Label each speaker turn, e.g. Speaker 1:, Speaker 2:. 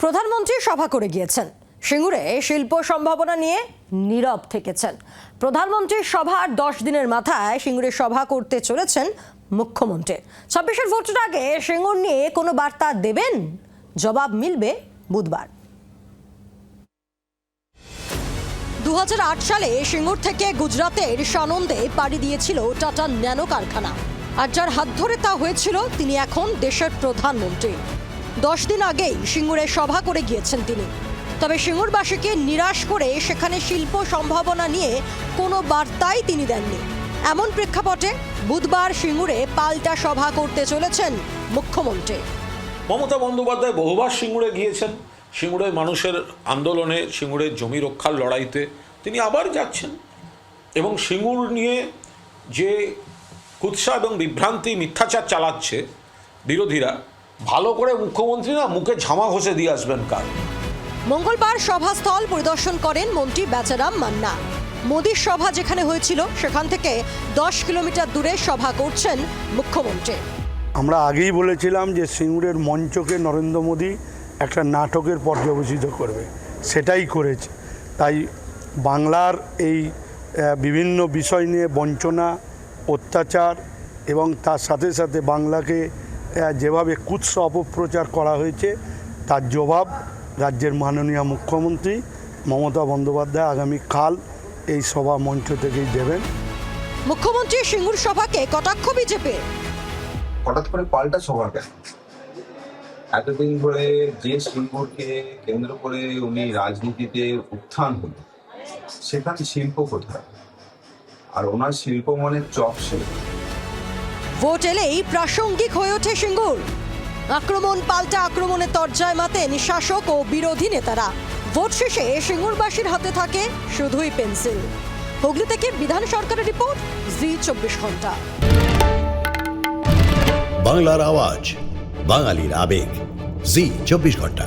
Speaker 1: প্রধানমন্ত্রী সভা করে গিয়েছেন। সিঙ্গুরে শিল্প সম্ভাবনা নিয়ে নীরব থেকেছেন। প্রধানমন্ত্রীর সভার 10 দিনের মাথায় সিঙ্গুরে সভা করতে চলেছেন মুখ্যমন্ত্রী। 26-এর ভোটের আগে সিঙ্গুর নিয়ে কোনো বার্তা দেবেন? জবাব মিলবে বুধবার। 2008 সালে সিঙ্গুর থেকে গুজরাতের সানন্দে পাড়ি দিয়েছিল টাটা ন্যানো কারখানা। আর যার হাত ধরে তা হয়েছিল, তিনি এখন দেশের প্রধানমন্ত্রী। 10 দিন আগেই সিঙ্গুরে সভা করে গিয়েছেন তিনি। তবে সিঙ্গুরবাসীকে নিরাশ করে সেখানে শিল্প সম্ভাবনা নিয়ে কোনো বার্তাই তিনি দেননি। এমন প্রেক্ষাপটে বুধবার সিঙ্গুরে পাল্টা সভা করতে চলেছেন মুখ্যমন্ত্রী।
Speaker 2: মমতা বন্দ্যোপাধ্যায় বহুবার সিঙ্গুরে গিয়েছেন। সিঙ্গুরের মানুষের আন্দোলনে, সিঙ্গুরের জমি রক্ষার লড়াইতে তিনি আবার যাচ্ছেন। এবং সিঙ্গুর নিয়ে যে কুৎসা এবং বিভ্রান্তি, মিথ্যাচার চালাচ্ছে বিরোধীরা, ভালো করে মুখ্যমন্ত্রী না মুখে ঝামা ঘষে দিয়ে আসবেন কাল।
Speaker 1: মঙ্গলবার সভাস্থল পরিদর্শন করেন মন্ত্রী বেচারাম মান্না। মোদির সভা যেখানে হয়েছিল সেখান থেকে 10 কিলোমিটার দূরে সভা করছেন মুখ্যমন্ত্রী।
Speaker 3: আমরা আগেই বলেছিলাম যে সিঙ্গুরের মঞ্চকে নরেন্দ্র মোদী একটা নাটকের পর্যবেসিত করবে, সেটাই করেছে। তাই বাংলার এই বিভিন্ন বিষয় নিয়ে বঞ্চনা, অত্যাচার এবং তার সাথে সাথে বাংলাকে যেভাবে কুৎসা অপপ্রচার করা হয়েছে, তার জবাব রাজ্যের মাননীয় মুখ্যমন্ত্রী মমতা বন্দ্যোপাধ্যায় আগামীকাল এই সভা মঞ্চ থেকেই দেবেন।
Speaker 1: মুখ্যমন্ত্রী সিঙ্গুর সভাকে কটাক্ষ বিজেপি।
Speaker 4: হঠাৎ করে পাল্টা সভা কেন? এতদিন ধরে যে শিল্পকে কেন্দ্র করে উনি রাজনীতিতে উত্থান হল, সেখানে শিল্প কোথায়? আর ওনার শিল্প মানে চপ শিল্প।
Speaker 1: ভোট এলেই প্রাসঙ্গিক হয়ে ওঠে সিঙ্গুর। আক্রমণ পাল্টা আক্রমণে তরজায় মাতেন শাসক ও বিরোধী নেতারা। ভোট শেষে সিঙ্গুরবাসীর হাতে থাকে শুধুই পেন্সিল। হুগলি থেকে বিধান সরকারের রিপোর্ট, জি 24 ঘন্টা।
Speaker 5: বাংলার আওয়াজ, বাঙালির আবেগ, জি 24 ঘন্টা।